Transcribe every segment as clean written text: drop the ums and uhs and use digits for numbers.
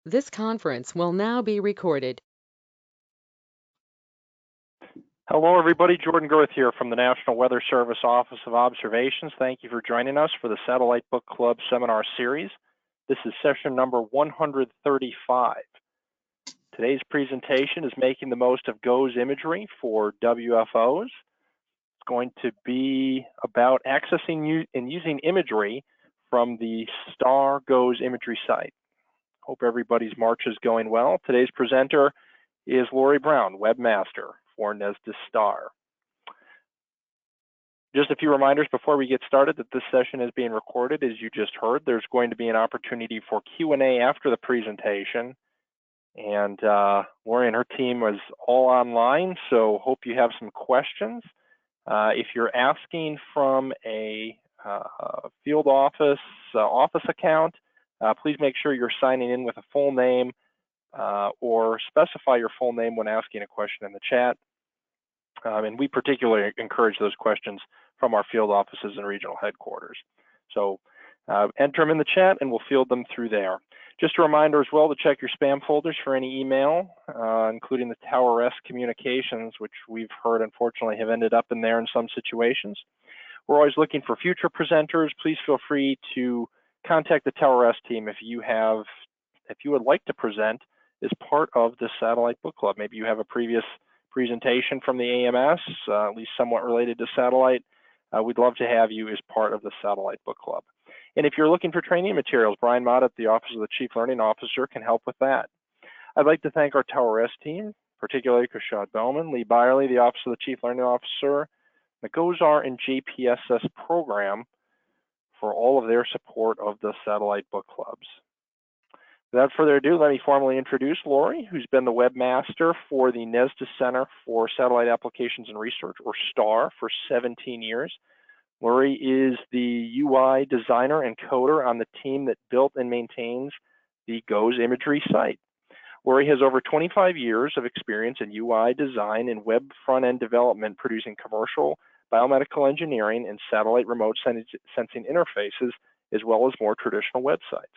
This conference will now be recorded. Hello, everybody. Jordan Groth here from the National Weather Service Office of Observations. Thank you for joining us for the Satellite Book Club Seminar Series. This is session number 135. Today's presentation is making the most of GOES imagery for WFOs. It's going to be about accessing and using imagery from the STAR GOES imagery site. Hope everybody's March is going well. Today's presenter is Lori Brown, webmaster for NESDIS STAR. Just a few reminders before we get started that this session is being recorded. As you just heard, there's going to be an opportunity for Q&A after the presentation. And Lori and her team is all online, so hope you have some questions. If you're asking from a field office account, please make sure you're signing in with a full name or specify your full name when asking a question in the chat. And we particularly encourage those questions from our field offices and regional headquarters. So enter them in the chat and we'll field them through there. Just a reminder as well to check your spam folders for any email, including the Tower S communications, which we've heard unfortunately have ended up in there in some situations. We're always looking for future presenters. Please feel free to contact the Tower S team if you would like to present as part of the Satellite Book Club. Maybe you have a previous presentation from the AMS, at least somewhat related to satellite. We'd love to have you as part of the Satellite Book Club. And if you're looking for training materials, Brian Mott at the Office of the Chief Learning Officer can help with that. I'd like to thank our Tower S team, particularly Kashad Bowman, Lee Byerly, the Office of the Chief Learning Officer, the GOESR and JPSS program for all of their support of the Satellite Book Clubs. Without further ado, let me formally introduce Lori, who's been the webmaster for the NESDIS Center for Satellite Applications and Research, or STAR, for 17 years. Lori is the UI designer and coder on the team that built and maintains the GOES imagery site. Lori has over 25 years of experience in UI design and web front-end development, producing commercial, biomedical engineering, and satellite remote sensing interfaces, as well as more traditional websites.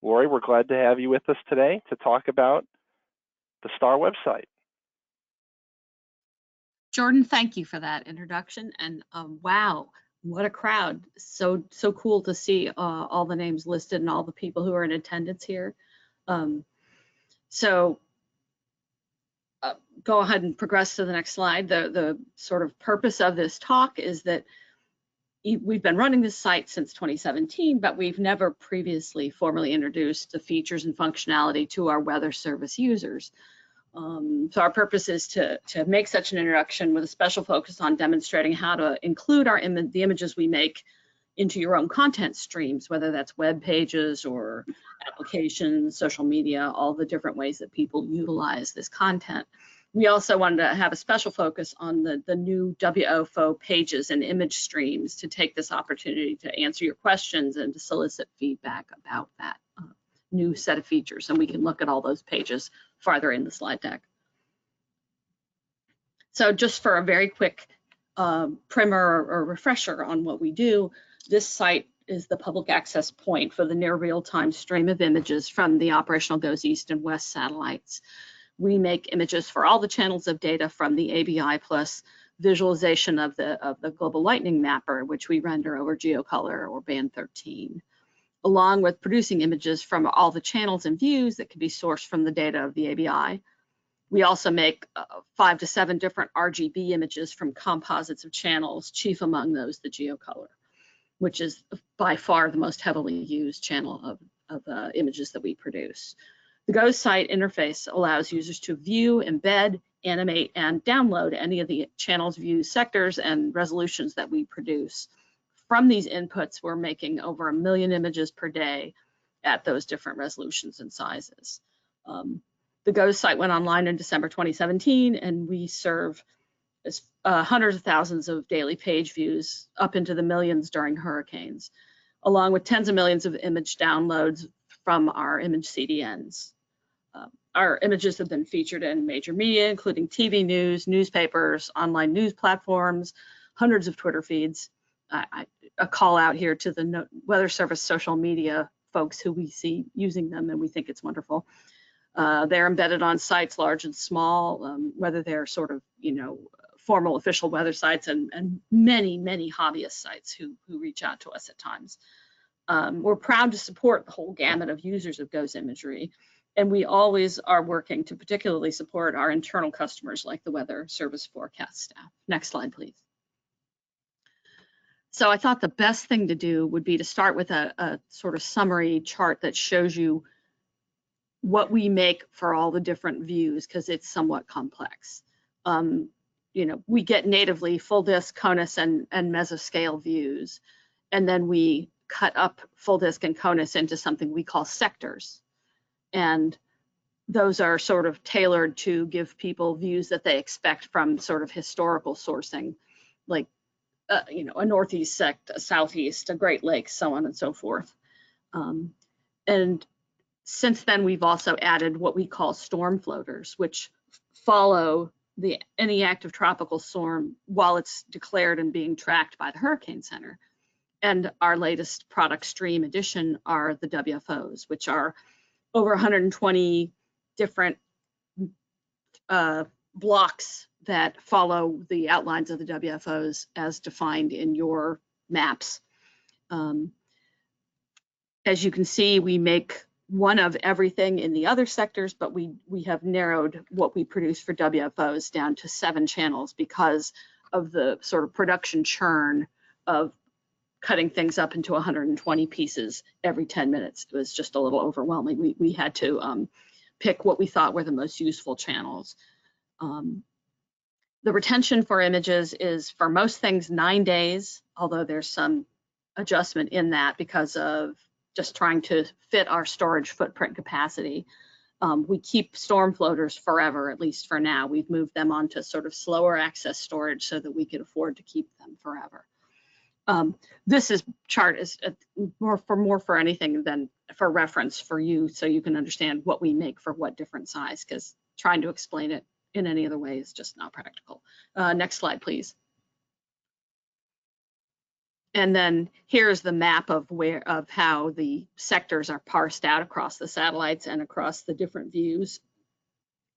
Lori, we're glad to have you with us today to talk about the STAR website. Jordan, thank you for that introduction. And wow, what a crowd. So cool to see all the names listed and all the people who are in attendance here. Go ahead and progress to the next slide. The sort of purpose of this talk is that we've been running this site since 2017, but we've never previously formally introduced the features and functionality to our weather service users. So our purpose is to make such an introduction with a special focus on demonstrating how to include the images we make into your own content streams, whether that's web pages or applications, social media, all the different ways that people utilize this content. We also wanted to have a special focus on the new WFO pages and image streams to take this opportunity to answer your questions and to solicit feedback about that new set of features. And we can look at all those pages farther in the slide deck. So just for a very quick primer or refresher on what we do, this site is the public access point for the near real-time stream of images from the operational GOES East and West satellites. We make images for all the channels of data from the ABI plus visualization of the global lightning mapper, which we render over geocolor or band 13, along with producing images from all the channels and views that can be sourced from the data of the ABI. We also make 5 to 7 different RGB images from composites of channels, chief among those the geocolor, which is by far the most heavily used channel of images that we produce. The GOES site interface allows users to view, embed, animate, and download any of the channels, views, sectors, and resolutions that we produce. From these inputs, we're making over 1 million images per day at those different resolutions and sizes. The GOES site went online in December 2017, and we serve hundreds of thousands of daily page views up into the millions during hurricanes, along with tens of millions of image downloads from our image CDNs. Our images have been featured in major media, including TV news, newspapers, online news platforms, hundreds of Twitter feeds. A call out here to the Weather Service social media folks who we see using them, and we think it's wonderful. They're embedded on sites large and small, whether they're sort of, formal official weather sites and many, many hobbyist sites who reach out to us at times. We're proud to support the whole gamut of users of GOES Imagery, and we always are working to particularly support our internal customers like the Weather Service forecast staff. Next slide, please. So I thought the best thing to do would be to start with a sort of summary chart that shows you what we make for all the different views, because it's somewhat complex. We get natively full disk, CONUS, and mesoscale views, and then we cut up full disk and CONUS into something we call sectors. And those are sort of tailored to give people views that they expect from sort of historical sourcing, like a northeast sect, a southeast, a Great Lakes, so on and so forth. And since then, we've also added what we call storm floaters, which follow any active tropical storm while it's declared and being tracked by the Hurricane Center. And our latest product stream addition are the WFOs, which are over 120 different blocks that follow the outlines of the WFOs as defined in your maps. As you can see, we make one of everything in the other sectors, but we have narrowed what we produce for WFOs down to 7 channels because of the sort of production churn of cutting things up into 120 pieces every 10 minutes. It was just a little overwhelming. We had to pick what we thought were the most useful channels. The retention for images is, for most things, 9 days, although there's some adjustment in that because of just trying to fit our storage footprint capacity. We keep storm floaters forever, at least for now. We've moved them onto sort of slower access storage so that we can afford to keep them forever. This chart is more for anything than for reference for you, so you can understand what we make for what different size, because trying to explain it in any other way is just not practical. Next slide, please. And then here's the map of how the sectors are parsed out across the satellites and across the different views.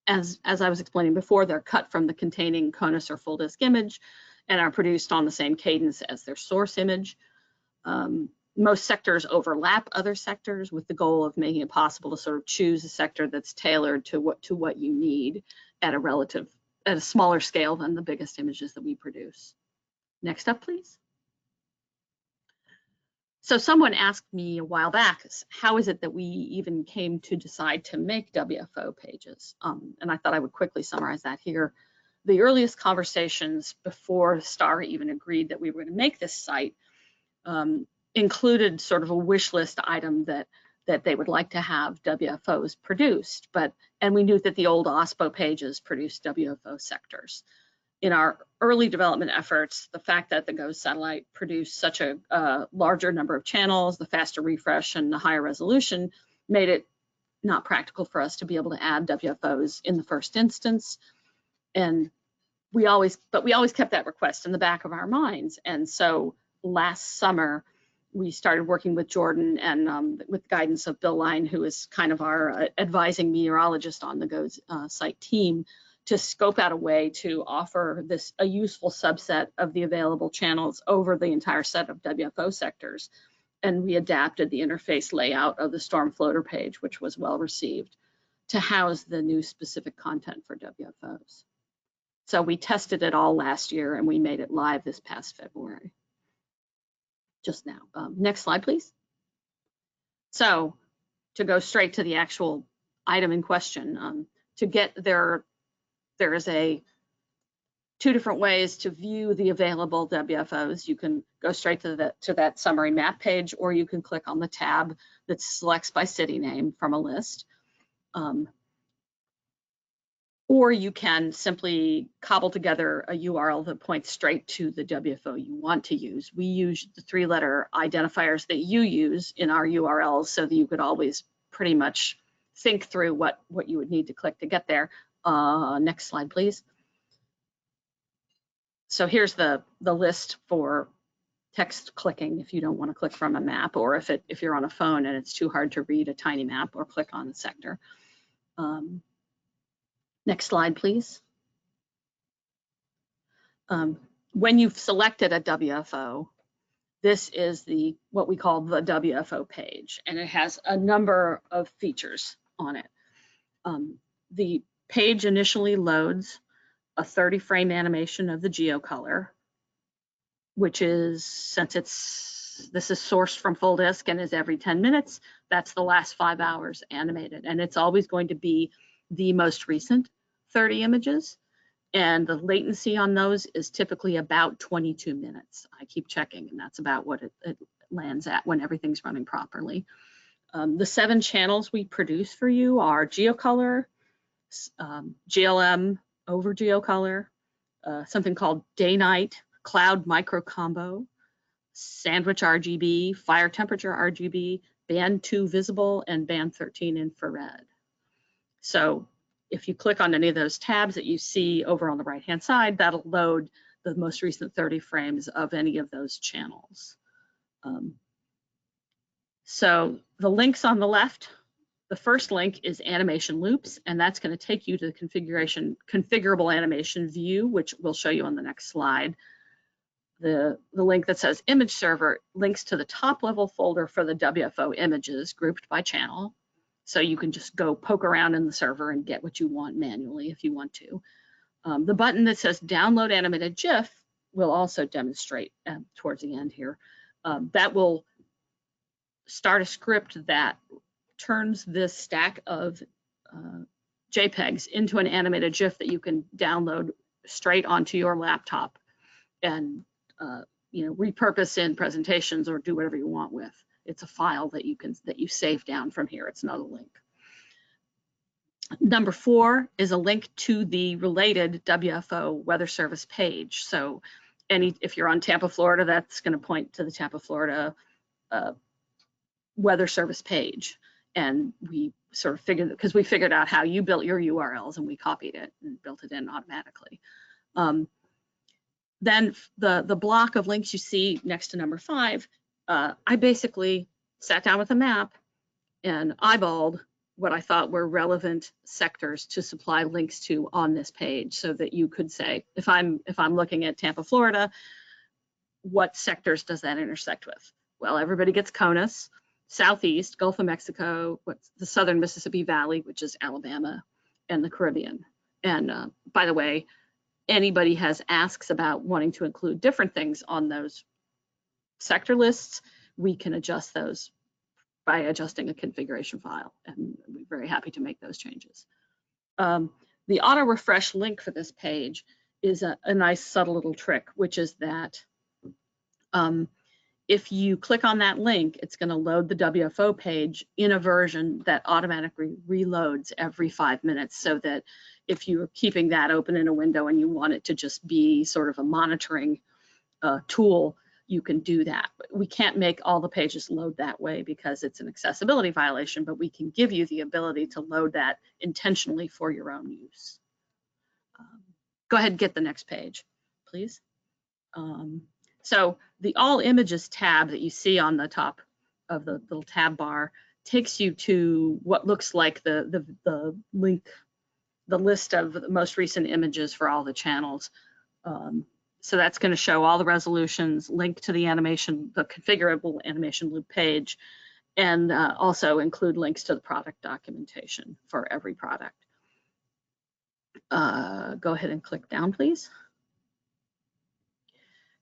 As I was explaining before, they're cut from the containing CONUS or full disk image and are produced on the same cadence as their source image. Most sectors overlap other sectors with the goal of making it possible to sort of choose a sector that's tailored to what you need at a smaller scale than the biggest images that we produce. Next up, please. So someone asked me a while back, how is it that we even came to decide to make WFO pages? And I thought I would quickly summarize that here. The earliest conversations before STAR even agreed that we were going to make this site included sort of a wish list item that they would like to have WFOs produced, and we knew that the old OSPO pages produced WFO sectors. In our early development efforts, the fact that the GOES satellite produced such a larger number of channels, the faster refresh and the higher resolution made it not practical for us to be able to add WFOs in the first instance. And we always kept that request in the back of our minds. And so last summer, we started working with Jordan and with guidance of Bill Line, who is kind of our advising meteorologist on the GOES site team, to scope out a way to offer a useful subset of the available channels over the entire set of WFO sectors. And we adapted the interface layout of the storm floater page, which was well received, to house the new specific content for WFOs. So we tested it all last year and we made it live this past February, just now. Next slide, please. So to go straight to the actual item in question, to get there is 2 different ways to view the available WFOs. You can go straight to that summary map page, or you can click on the tab that selects by city name from a list. Or you can simply cobble together a URL that points straight to the WFO you want to use. We use the 3-letter identifiers that you use in our URLs so that you could always pretty much think through what you would need to click to get there. Next slide, please. So here's the list for text clicking if you don't want to click from a map, or if you're on a phone and it's too hard to read a tiny map or click on the sector. Next slide, please. When you've selected a WFO, this is what we call the WFO page, and it has a number of features on it. The page initially loads a 30-frame animation of the geocolor, which is, since this is sourced from full disk and is every 10 minutes, that's the last 5 hours animated. And it's always going to be the most recent 30 images. And the latency on those is typically about 22 minutes. I keep checking, and that's about what it lands at when everything's running properly. The 7 channels we produce for you are geocolor, GLM over geocolor, something called day-night, cloud micro combo, sandwich RGB, fire temperature RGB, band 2 visible, and band 13 infrared. So if you click on any of those tabs that you see over on the right-hand side, that'll load the most recent 30 frames of any of those channels. So the links on the left, the first link is animation loops, and that's going to take you to the configurable animation view, which we'll show you on the next slide. The link that says image server links to the top level folder for the WFO images grouped by channel. So you can just go poke around in the server and get what you want manually if you want to. The button that says download animated GIF will also demonstrate towards the end here. That will start a script that turns this stack of JPEGs into an animated GIF that you can download straight onto your laptop and repurpose in presentations or do whatever you want with. It's a file that you save down from here. It's not a link. Number 4 is a link to the related WFO weather service page. So if you're on Tampa, Florida, that's going to point to the Tampa, Florida weather service page. And we sort of figured, because we figured out how you built your URLs and we copied it and built it in automatically. Then the block of links you see next to number 5, I basically sat down with a map and eyeballed what I thought were relevant sectors to supply links to on this page, so that you could say, if I'm looking at Tampa, Florida, what sectors does that intersect with? Well, everybody gets CONUS, Southeast, Gulf of Mexico, what's the Southern Mississippi Valley, which is Alabama, and the Caribbean. And by the way, anybody has asks about wanting to include different things on those sector lists, we can adjust those by adjusting a configuration file, and we're very happy to make those changes. The auto refresh link for this page is a nice subtle little trick, which is that if you click on that link, it's going to load the WFO page in a version that automatically reloads every 5 minutes, so that if you're keeping that open in a window and you want it to just be sort of a monitoring tool, you can do that. But we can't make all the pages load that way because it's an accessibility violation, but we can give you the ability to load that intentionally for your own use. Go ahead and get the next page, please. So the All Images tab that you see on the top of the little tab bar takes you to what looks like the link, the list of the most recent images for all the channels. So that's going to show all the resolutions, link to the animation, the configurable animation loop page, and also include links to the product documentation for every product. Go ahead and click down, please.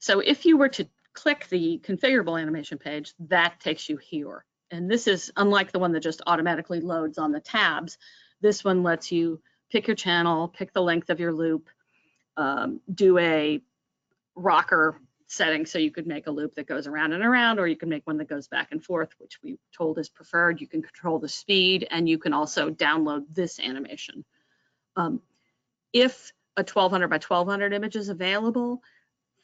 So if you were to click the configurable animation page, that takes you here. And this is unlike the one that just automatically loads on the tabs. This one lets you pick your channel, pick the length of your loop, do a rocker setting, so you could make a loop that goes around and around, or you can make one that goes back and forth, which we told is preferred. You can control the speed, and you can also download this animation. If a 1200 by 1200 image is available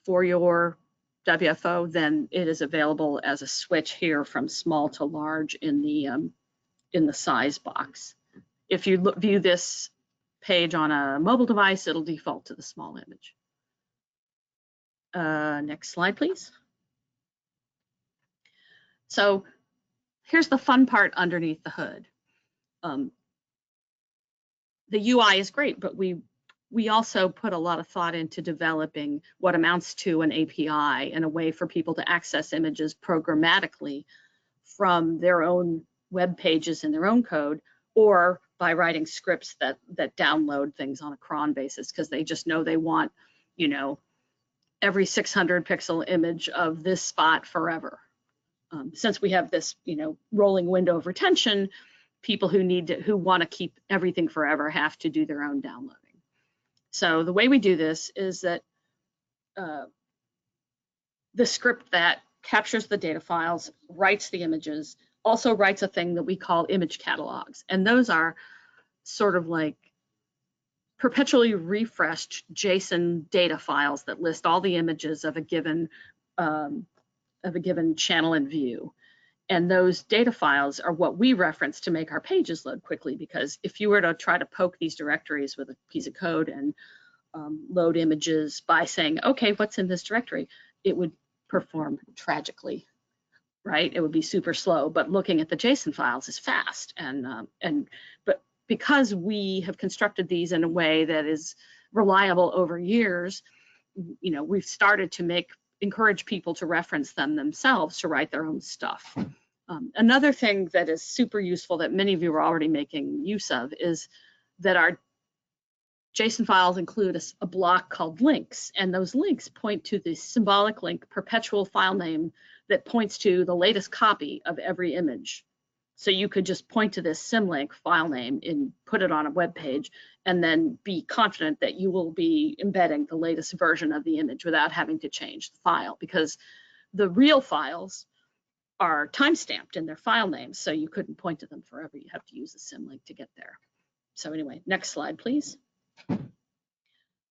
for your WFO, then it is available as a switch here from small to large in the size box. If you view this page on a mobile device, it'll default to the small image. Next slide, please. So here's the fun part underneath the hood. The UI is great, but we also put a lot of thought into developing what amounts to an API and a way for people to access images programmatically from their own web pages in their own code, or by writing scripts that download things on a cron basis because they just know they want, you know, every 600 pixel image of this spot forever. Since we have this, you know, rolling window of retention, people who want to keep everything forever have to do their own downloading. So the way we do this is that the script that captures the data files, writes the images, also writes a thing that we call image catalogs. And those are sort of like perpetually refreshed JSON data files that list all the images of a given channel and view. And those data files are what we reference to make our pages load quickly, because if you were to try to poke these directories with a piece of code and load images by saying, okay, what's in this directory, it would perform tragically, right? It would be super slow, but looking at the JSON files is fast. But because we have constructed these in a way that is reliable over years, you know, we've started to encourage people to reference them themselves to write their own stuff. Another thing that is super useful that many of you are already making use of is that our JSON files include a block called links, and those links point to the symbolic link perpetual file name that points to the latest copy of every image. So you could just point to this symlink file name and put it on a web page, and then be confident that you will be embedding the latest version of the image without having to change the file, because the real files are timestamped in their file names, so you couldn't point to them forever. You have to use a symlink to get there. So anyway, next slide, please.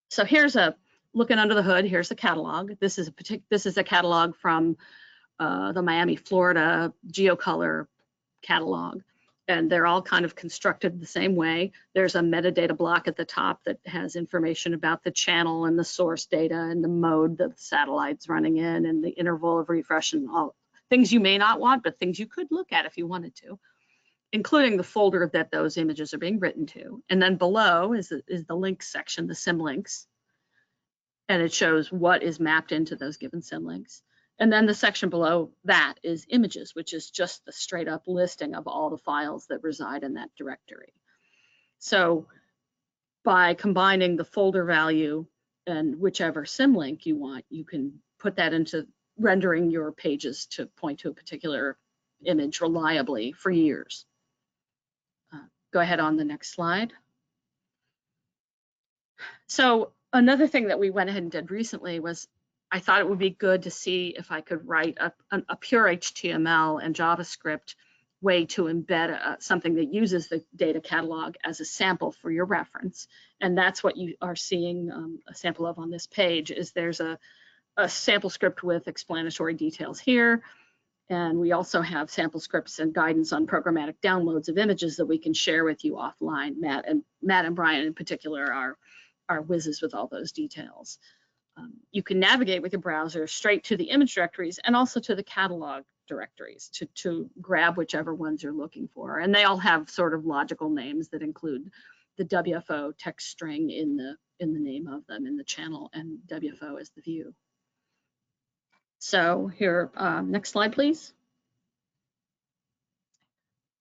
So here's looking under the hood. Here's the catalog. This is a catalog from the Miami, Florida GeoColor catalog, and they're all kind of constructed the same way. There's a metadata block at the top that has information about the channel and the source data and the mode that the satellite's running in and the interval of refresh and all things you may not want, but things you could look at if you wanted to, including the folder that those images are being written to. And then below is the links section, the symlinks, and it shows what is mapped into those given symlinks. And then the section below that is images, which is just the straight up listing of all the files that reside in that directory. So by combining the folder value and whichever symlink you want, you can put that into rendering your pages to point to a particular image reliably for years. Go ahead on the next slide. So another thing that we went ahead and did recently was I thought it would be good to see if I could write a pure HTML and JavaScript way to embed something that uses the data catalog as a sample for your reference. And that's what you are seeing a sample of on this page. Is there's a sample script with explanatory details here. And we also have sample scripts and guidance on programmatic downloads of images that we can share with you offline. Matt and Brian in particular are whizzes with all those details. You can navigate with your browser straight to the image directories and also to the catalog directories to grab whichever ones you're looking for. And they all have sort of logical names that include the WFO text string in the name of them in the channel, and WFO is the view. So here, next slide, please.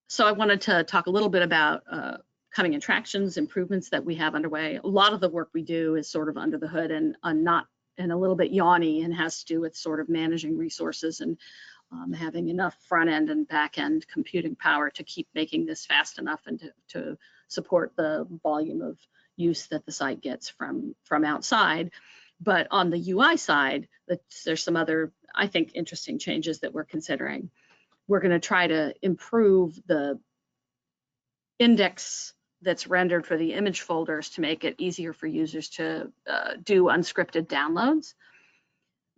So I wanted to talk a little bit about coming attractions, improvements that we have underway. A lot of the work we do is sort of under the hood and a little bit yawny, and has to do with sort of managing resources and having enough front end and back end computing power to keep making this fast enough and to support the volume of use that the site gets from outside. But on the UI side, there's some other, I think, interesting changes that we're considering. We're going to try to improve the index that's rendered for the image folders to make it easier for users to do unscripted downloads.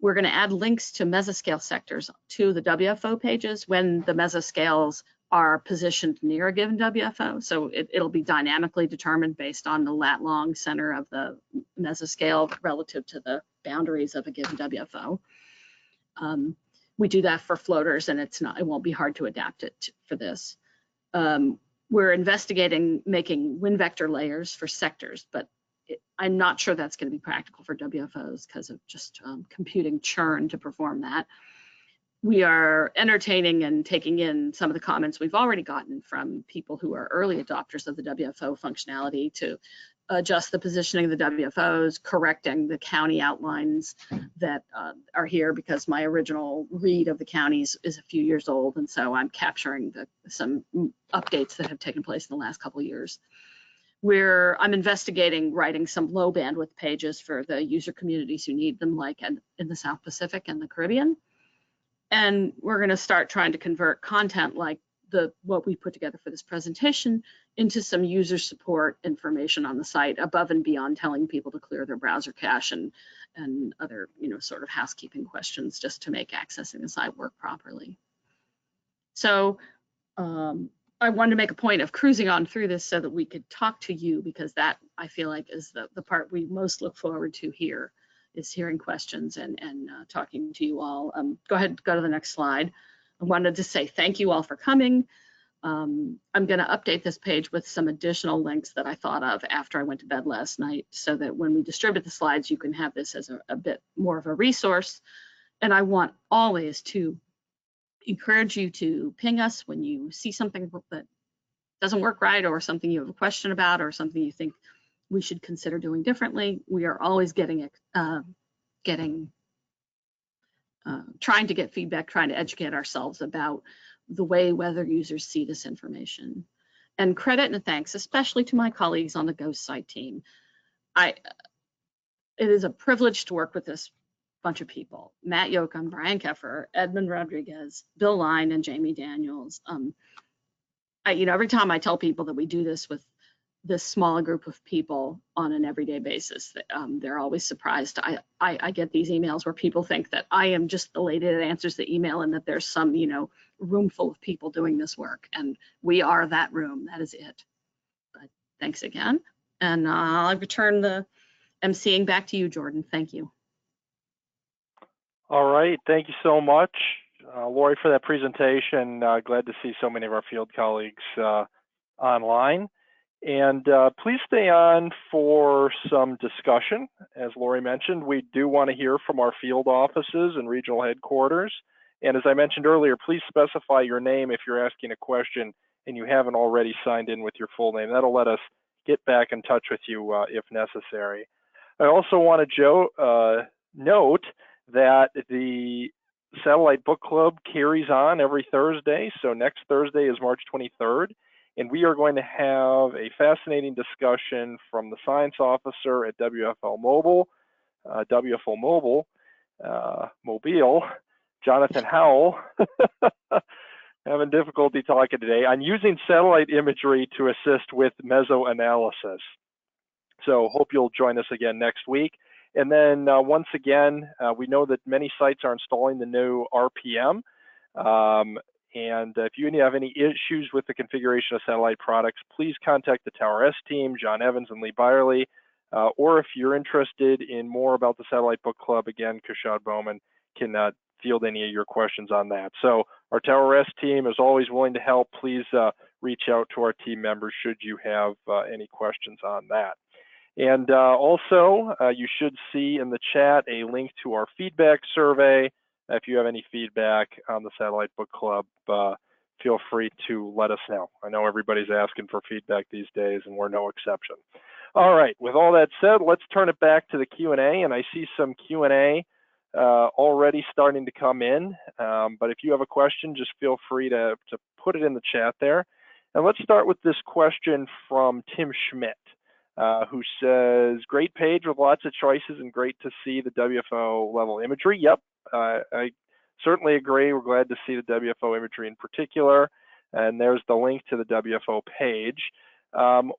We're going to add links to mesoscale sectors to the WFO pages when the mesoscales are positioned near a given WFO. So it'll be dynamically determined based on the lat-long center of the mesoscale relative to the boundaries of a given WFO. we do that for floaters, and it won't be hard to adapt it for this. We're investigating making wind vector layers for sectors, but I'm not sure that's going to be practical for WFOs because of just computing churn to perform that. We are entertaining and taking in some of the comments we've already gotten from people who are early adopters of the WFO functionality to adjust the positioning of the WFOs, correcting the county outlines that are here, because my original read of the counties is a few years old, and so I'm capturing some updates that have taken place in the last couple of years. I'm investigating writing some low bandwidth pages for the user communities who need them, like in the South Pacific and the Caribbean. And we're going to start trying to convert content like what we put together for this presentation into some user support information on the site, above and beyond telling people to clear their browser cache and other, sort of housekeeping questions, just to make accessing the site work properly. So I wanted to make a point of cruising on through this so that we could talk to you, because that, I feel like, is the part we most look forward to here, is hearing questions and talking to you all. Go ahead, go to the next slide. I wanted to say thank you all for coming. I'm going to update this page with some additional links that I thought of after I went to bed last night, so that when we distribute the slides, you can have this as a bit more of a resource. And I want always to encourage you to ping us when you see something that doesn't work right, or something you have a question about, or something you think we should consider doing differently. We are always trying to get feedback, trying to educate ourselves about the way weather users see this information. And credit and thanks, especially to my colleagues on the Ghost site team. It is a privilege to work with this bunch of people: Matt Yoakum, Brian Keffer, Edmund Rodriguez, Bill Line, and Jamie Daniels. Every time I tell people that we do this with this small group of people on an everyday basis, they're always surprised. I get these emails where people think that I am just the lady that answers the email, and that there's some, room full of people doing this work, and we are that room. That is it. But thanks again, and I'll return the emceeing back to you, Jordan. Thank you. All right, thank you so much, Lori, for that presentation. Glad to see so many of our field colleagues online. And please stay on for some discussion. As Lori mentioned, we do want to hear from our field offices and regional headquarters. And as I mentioned earlier, please specify your name if you're asking a question and you haven't already signed in with your full name. That'll let us get back in touch with you if necessary. I also want to note that the Satellite Book Club carries on every Thursday. So next Thursday is March 23rd. And we are going to have a fascinating discussion from the science officer at WFO Mobile, Mobile, Jonathan Howell, having difficulty talking today, on using satellite imagery to assist with mesoanalysis. So hope you'll join us again next week. And then once again, we know that many sites are installing the new RPM. And if you have any issues with the configuration of satellite products, please contact the Tower S team, John Evans and Lee Byerly. Or if you're interested in more about the Satellite Book Club, again, Kashad Bowman can field any of your questions on that. So our Tower S team is always willing to help. Please reach out to our team members should you have any questions on that. And also, you should see in the chat a link to our feedback survey. If you have any feedback on the Satellite Book Club, feel free to let us know. I know everybody's asking for feedback these days, and we're no exception. All right, with all that said, let's turn it back to the Q&A, and I see some Q&A already starting to come in. But if you have a question, just feel free to put it in the chat there. And let's start with this question from Tim Schmidt, who says, great page with lots of choices and great to see the WFO level imagery. Yep, I certainly agree. We're glad to see the WFO imagery in particular. And there's the link to the WFO page.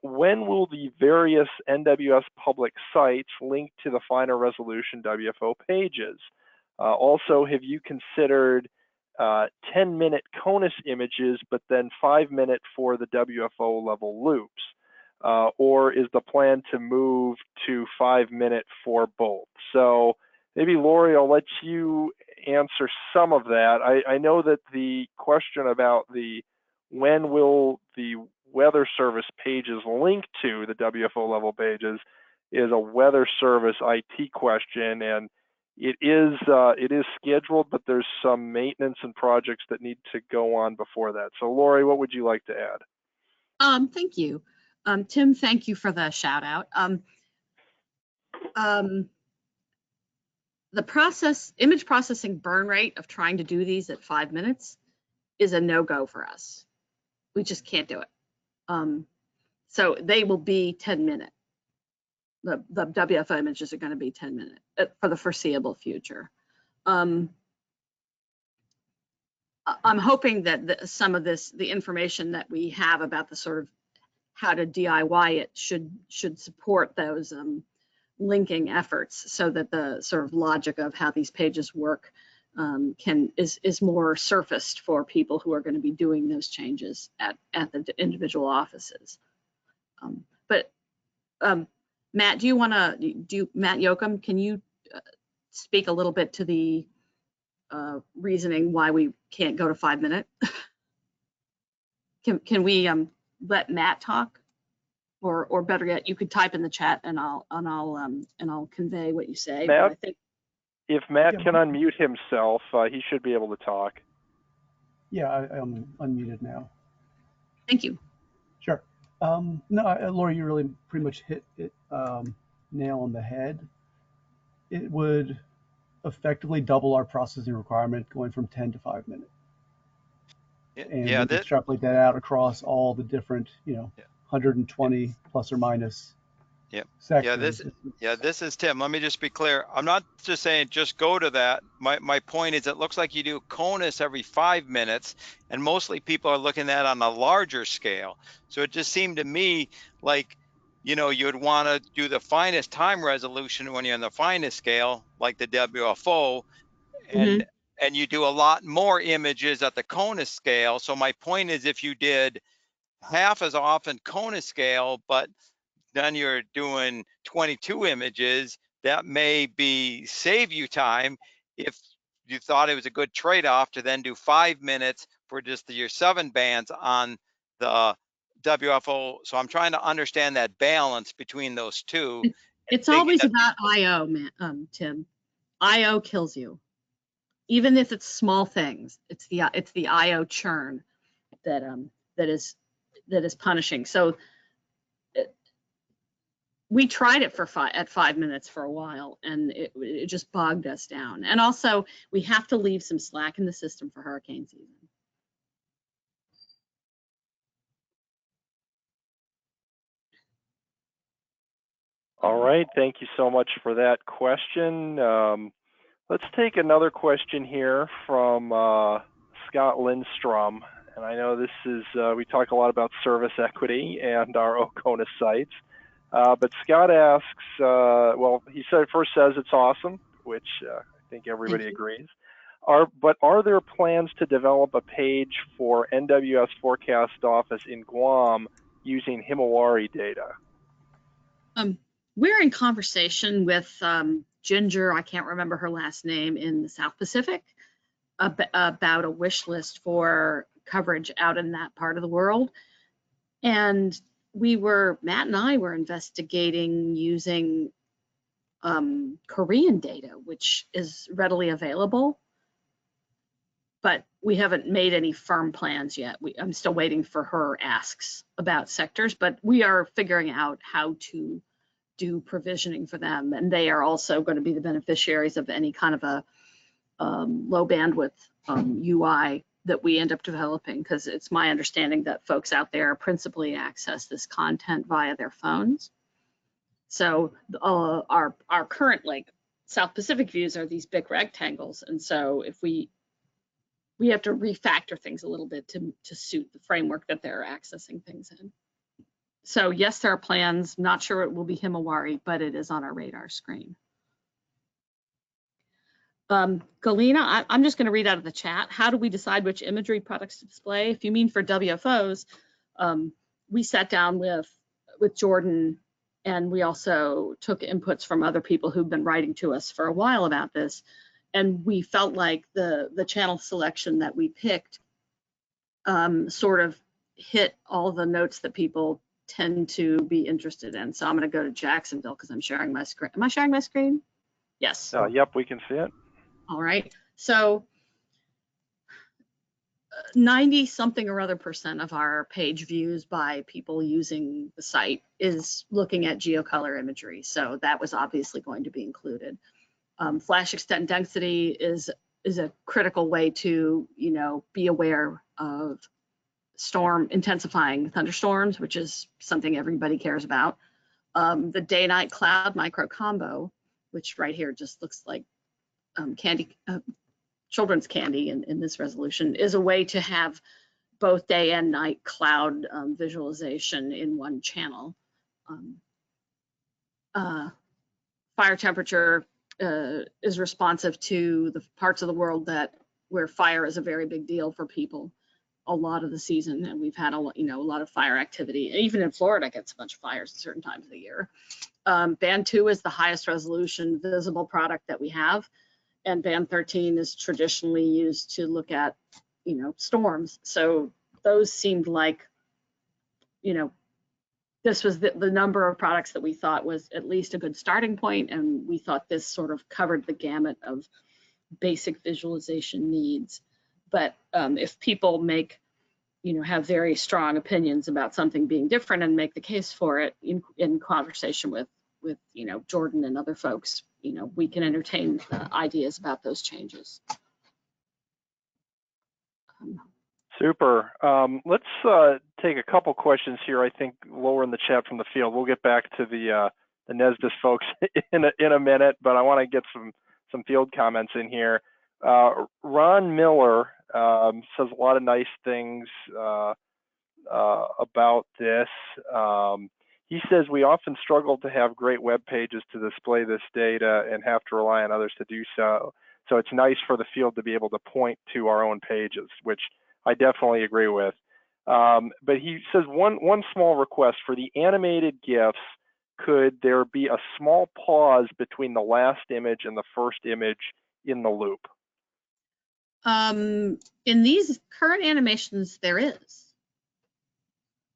When will the various NWS public sites link to the finer resolution WFO pages? Also, have you considered 10-minute CONUS images, but then 5-minute for the WFO level loops? Or is the plan to move to 5-minute for both? So maybe Lori, I'll let you answer some of that. I know that the question about when will the Weather Service pages link to the WFO level pages is a Weather Service IT question, and it is scheduled, but there's some maintenance and projects that need to go on before that. So Lori, what would you like to add? Thank you. Tim, thank you for the shout out. The image processing burn rate of trying to do these at 5 minutes is a no-go for us. We just can't do it. So they will be 10-minute. The WFO images are going to be 10-minute for the foreseeable future. I'm hoping that some of the information that we have about the sort of how to DIY it should support those linking efforts, so that the sort of logic of how these pages work is more surfaced for people who are going to be doing those changes at the individual offices. But Matt, Matt Yoakum, can you speak a little bit to the reasoning why we can't go to 5 minute? Can we let Matt talk, or better yet, you could type in the chat and I'll convey what you say. Matt, I think if Matt can unmute himself, he should be able to talk. Yeah, I'm unmuted now. Thank you. Sure. No, Lori, you really pretty much hit it nail on the head. It would effectively double our processing requirement, going from 10 to 5 minutes. And yeah, we extrapolate that out across all the different, 120 plus or minus sectors. This is Tim. Let me just be clear. I'm not just saying just go to that. My point is, it looks like you do CONUS every 5 minutes, and mostly people are looking at on a larger scale. So it just seemed to me like, you'd want to do the finest time resolution when you're on the finest scale, like the WFO, and you do a lot more images at the CONUS scale. So my point is, if you did half as often CONUS scale, but then you're doing 22 images, that may save you time if you thought it was a good trade-off to then do 5 minutes for just your 7 bands on the WFO. So I'm trying to understand that balance between those two. It's always about IO, Tim. IO kills you. Even if it's small things, it's the IO churn that is punishing. So we tried it at 5 minutes for a while, and it just bogged us down. And also, we have to leave some slack in the system for hurricane season. All right, thank you so much for that question. Let's take another question here from Scott Lindstrom. And I know this is, we talk a lot about service equity and our OCONUS sites. But Scott asks, well, he first says it's awesome, which I think everybody agrees. But are there plans to develop a page for NWS Forecast Office in Guam using Himawari data? We're in conversation with Ginger, I can't remember her last name, in the South Pacific about a wish list for coverage out in that part of the world. And Matt and I were investigating using Korean data, which is readily available, but we haven't made any firm plans yet. I'm still waiting for her asks about sectors, but we are figuring out how to do provisioning for them. And they are also going to be the beneficiaries of any kind of a low bandwidth UI that we end up developing, because it's my understanding that folks out there principally access this content via their phones. So our current South Pacific views are these big rectangles, and so if we have to refactor things a little bit to suit the framework that they're accessing things in. So yes, there are plans. Not sure it will be Himawari, but it is on our radar screen. Galina, I'm just going to read out of the chat. How do we decide which imagery products to display? If you mean for WFOs, we sat down with Jordan, and we also took inputs from other people who've been writing to us for a while about this. And we felt like the channel selection that we picked sort of hit all the notes that people tend to be interested in. So I'm going to go to Jacksonville because I'm sharing my screen. Am I sharing my screen? Yes. Yep, we can see it. All right. So 90 something or other % of our page views by people using the site is looking at geocolor imagery. So that was obviously going to be included. Flash extent density is a critical way to, you know, be aware of storm intensifying thunderstorms, which is something everybody cares about. The day-night cloud micro combo, which right here just looks like children's candy in this resolution, is a way to have both day and night cloud visualization in one channel. Fire temperature is responsive to the parts of the world where fire is a very big deal for people a lot of the season, and we've had a lot of fire activity. Even in Florida, gets a bunch of fires at certain times of the year. Band 2 is the highest resolution visible product that we have, and band 13 is traditionally used to look at, you know, storms. So those seemed like, you know, this was the number of products that we thought was at least a good starting point, and we thought this sort of covered the gamut of basic visualization needs. But if people have very strong opinions about something being different and make the case for it in conversation with Jordan and other folks, you know, we can entertain ideas about those changes. Super. Let's take a couple questions here, I think, lower in the chat from the field. We'll get back to the NESDIS folks in a minute, but I want to get some field comments in here. Ron Miller says a lot of nice things about this. He says we often struggle to have great web pages to display this data and have to rely on others to do so. So it's nice for the field to be able to point to our own pages, which I definitely agree with. But he says one small request for the animated GIFs. Could there be a small pause between the last image and the first image in the loop? In these current animations, there is.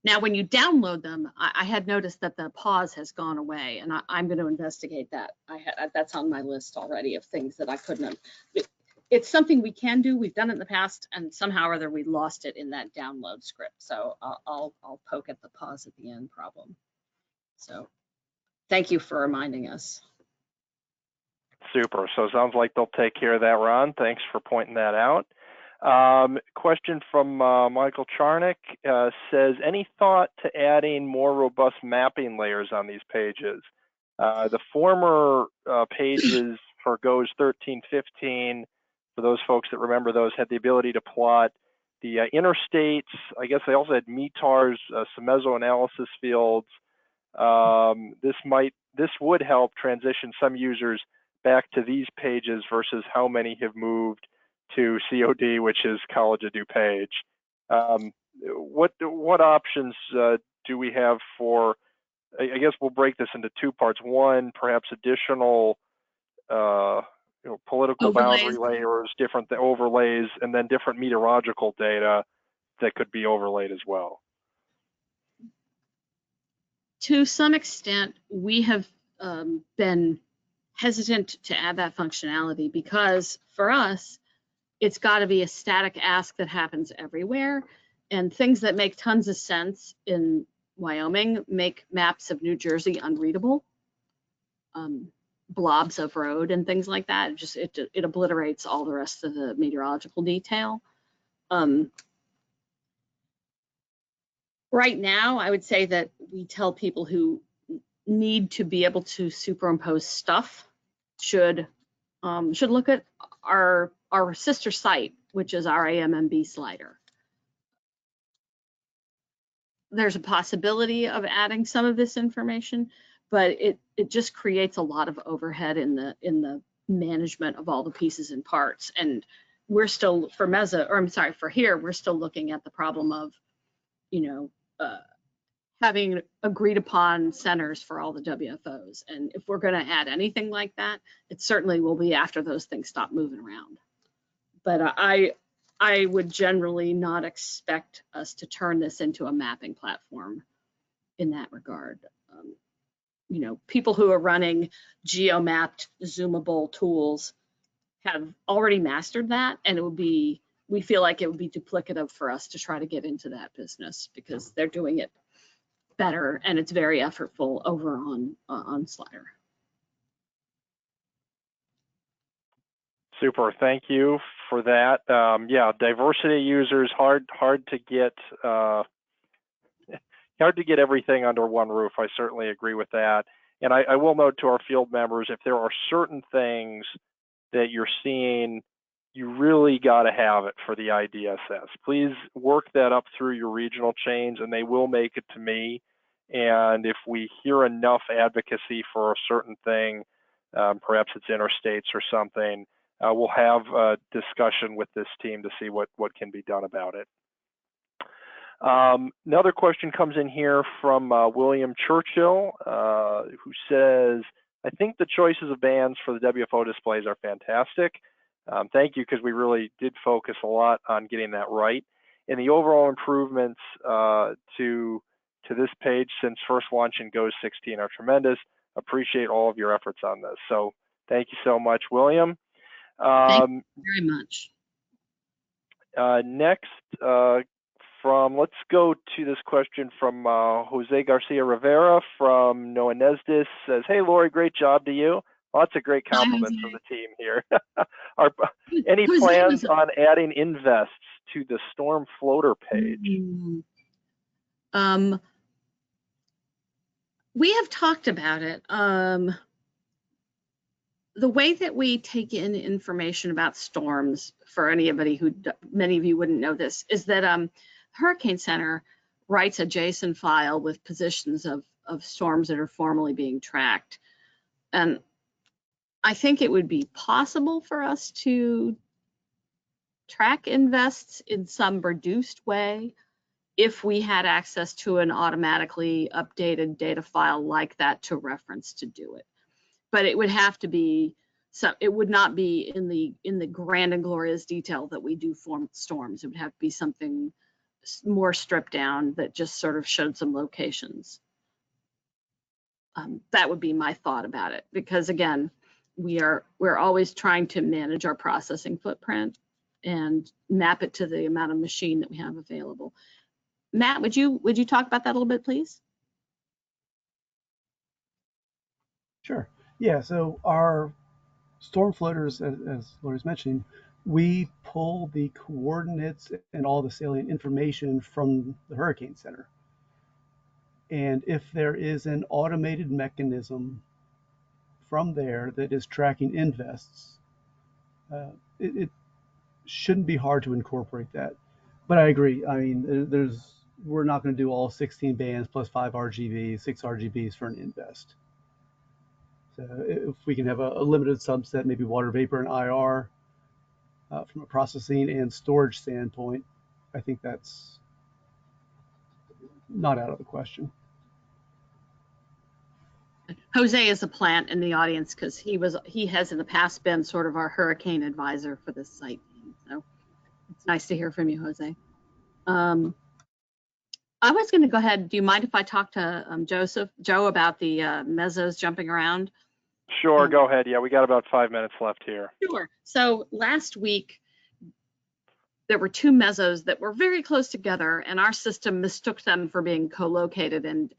Now, when you download them, I had noticed that the pause has gone away, and I'm going to investigate that. That's on my list already of things that I couldn't have. It's something we can do. We've done it in the past, and somehow or other we lost it in that download script. So I'll poke at the pause at the end problem. So thank you for reminding us. Super. So it sounds like they'll take care of that, Ron. Thanks for pointing that out. Question from Michael Charnick says, any thought to adding more robust mapping layers on these pages? The former pages for GOES 13, 15, for those folks that remember those, had the ability to plot the interstates. I guess they also had METARs, some mesoanalysis fields. This would help transition some users back to these pages versus how many have moved to COD, which is College of DuPage. What options do we have for? I guess we'll break this into two parts. One, perhaps additional political overlays, boundary layers, different overlays, and then different meteorological data that could be overlaid as well. To some extent, we have been hesitant to add that functionality because for us, it's got to be a static ask that happens everywhere, and things that make tons of sense in Wyoming make maps of New Jersey unreadable. Blobs of road and things like that. It obliterates all the rest of the meteorological detail. Right now, I would say that we tell people who need to be able to superimpose stuff should look at our sister site, which is our AMMB slider. There's a possibility of adding some of this information, but it just creates a lot of overhead in the management of all the pieces and parts. And we're still, for Mesa, or I'm sorry, for here, we're still looking at the problem of, having agreed upon centers for all the WFOs. And if we're going to add anything like that, it certainly will be after those things stop moving around. But I would generally not expect us to turn this into a mapping platform in that regard. You know, people who are running geo-mapped, zoomable tools have already mastered that, and we feel like it would be duplicative for us to try to get into that business because they're doing it better and it's very effortful over on Slider. Super, thank you for that. Yeah, diversity users, hard to get everything under one roof. I certainly agree with that. And I will note to our field members, if there are certain things that you're seeing, you really got to have it for the IDSS. Please work that up through your regional chains, and they will make it to me. And if we hear enough advocacy for a certain thing, perhaps it's interstates or something, we'll have a discussion with this team to see what can be done about it. Another question comes in here from William Churchill, who says, I think the choices of bands for the WFO displays are fantastic. Thank you, because we really did focus a lot on getting that right. And the overall improvements to this page since first launching GOES 16 are tremendous. Appreciate all of your efforts on this. So thank you so much, William. Thank you very much. Next, let's go to this question from Jose Garcia Rivera from Noah Nesdis. Says, hey, Lori, great job to you. Lots of great compliments from the team here. Any plans on adding invests to the storm floater page? We have talked about it. The way that we take in information about storms, for anybody who, many of you wouldn't know this, is that Hurricane Center writes a JSON file with positions of storms that are formally being tracked. And I think it would be possible for us to track invests in some reduced way if we had access to an automatically updated data file like that to reference to do it. But it would have to be, it would not be in the grand and glorious detail that we do for storms. It would have to be something more stripped down that just sort of showed some locations. That would be my thought about it, because again, we're always trying to manage our processing footprint and map it to the amount of machine that we have available. Matt, would you talk about that a little bit, please? Sure. Yeah, so our storm floaters, as Lori's mentioning, we pull the coordinates and all the salient information from the Hurricane Center. And if there is an automated mechanism from there that is tracking invests, it shouldn't be hard to incorporate that. But I agree. I mean, we're not going to do all 16 bands plus 5 RGBs, 6 RGBs for an invest. So if we can have a limited subset, maybe water vapor and IR, from a processing and storage standpoint, I think that's not out of the question. Jose is a plant in the audience because he has in the past been sort of our hurricane advisor for this site. So it's nice to hear from you, Jose. I was going to go ahead. Do you mind if I talk to Joe about the mesos jumping around? Sure, go ahead. Yeah, we got about 5 minutes left here. Sure. So last week, there were 2 mesos that were very close together, and our system mistook them for being co-located and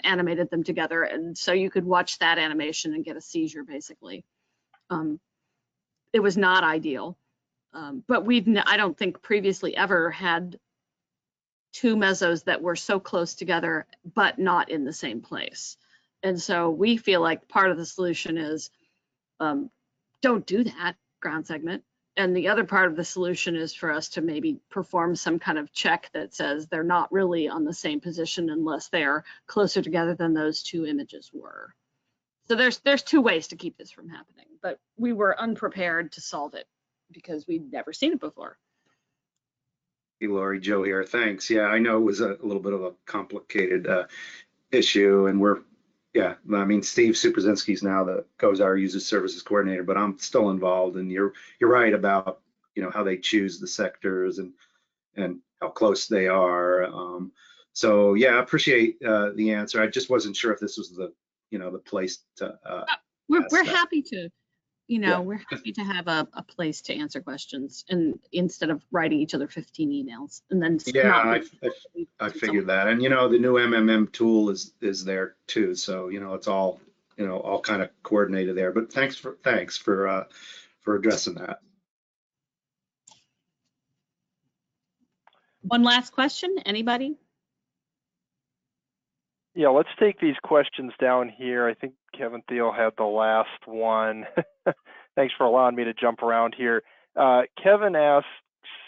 animated them together. And so you could watch that animation and get a seizure, basically. It was not ideal, but I don't think previously ever had 2 mesos that were so close together, but not in the same place. And so we feel like part of the solution is don't do that ground segment. And the other part of the solution is for us to maybe perform some kind of check that says they're not really on the same position unless they're closer together than those 2 images were. So there's 2 ways to keep this from happening, but we were unprepared to solve it because we'd never seen it before. Hey, Lori, Joe here. Thanks. Yeah, I know it was a little bit of a complicated issue, and yeah, I mean, Steve Supazinski's now the COSAR User Services Coordinator, but I'm still involved. And you're right about, how they choose the sectors and how close they are. So yeah, I appreciate the answer. I just wasn't sure if this was the place to We're ask that. happy to, Yeah. we're happy to have a place to answer questions, and instead of writing each other 15 emails and then Yeah, not. I figured that. And the new MMM tool is there too. So, it's all, all kind of coordinated there. But thanks for addressing that. One last question, anybody? Yeah, let's take these questions down here. I think Kevin Thiel had the last one. Thanks for allowing me to jump around here. Kevin asks,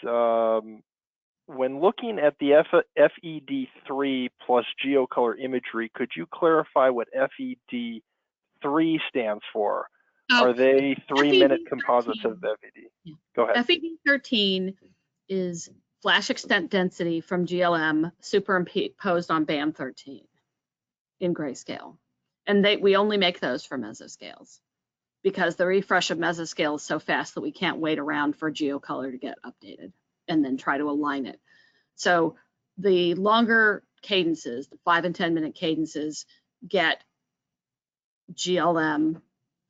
when looking at the FED3 plus geocolor imagery, could you clarify what FED3 stands for? Are they 3-minute composites of FED? Yeah. Go ahead. FED13 is flash extent density from GLM superimposed on band 13 in grayscale. And we only make those for mesoscales because the refresh of mesoscale is so fast that we can't wait around for geocolor to get updated and then try to align it. So the longer cadences, the 5 and 10-minute cadences, get GLM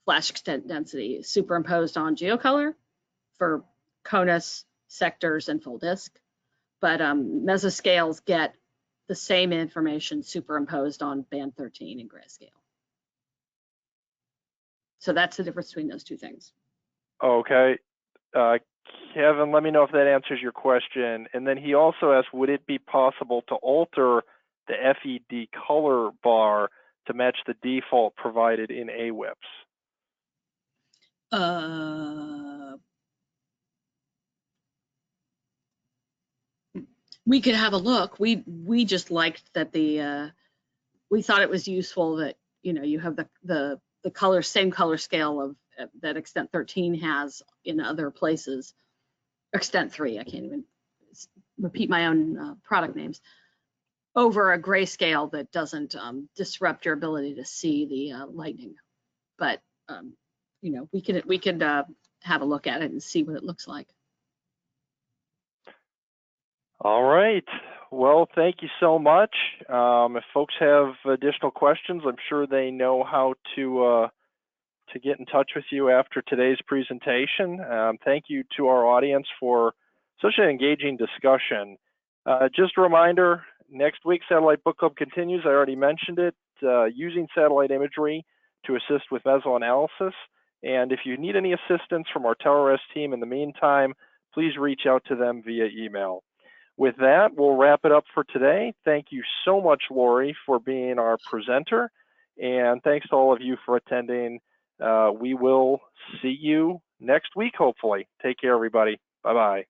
flash extent density superimposed on geocolor for CONUS, sectors, and full disk. But mesoscales get the same information superimposed on band 13 in grayscale. So that's the difference between those two things. Okay. Kevin, let me know if that answers your question. And then he also asked, would it be possible to alter the FED color bar to match the default provided in AWIPS? We could have a look. We just liked that we thought it was useful that you have the color, same color scale of that extent 13 has in other places. Extent 3, I can't even repeat my own product names, over a grayscale that doesn't disrupt your ability to see the lightning. But we could have a look at it and see what it looks like. All right. Well, thank you so much. If folks have additional questions, I'm sure they know how to get in touch with you after today's presentation. Thank you to our audience for such an engaging discussion. Just a reminder, next week Satellite Book Club continues. I already mentioned it, using satellite imagery to assist with mesoanalysis. And if you need any assistance from our TowerS team in the meantime, please reach out to them via email. With that, we'll wrap it up for today. Thank you so much, Lori, for being our presenter. And thanks to all of you for attending. We will see you next week, hopefully. Take care, everybody. Bye-bye.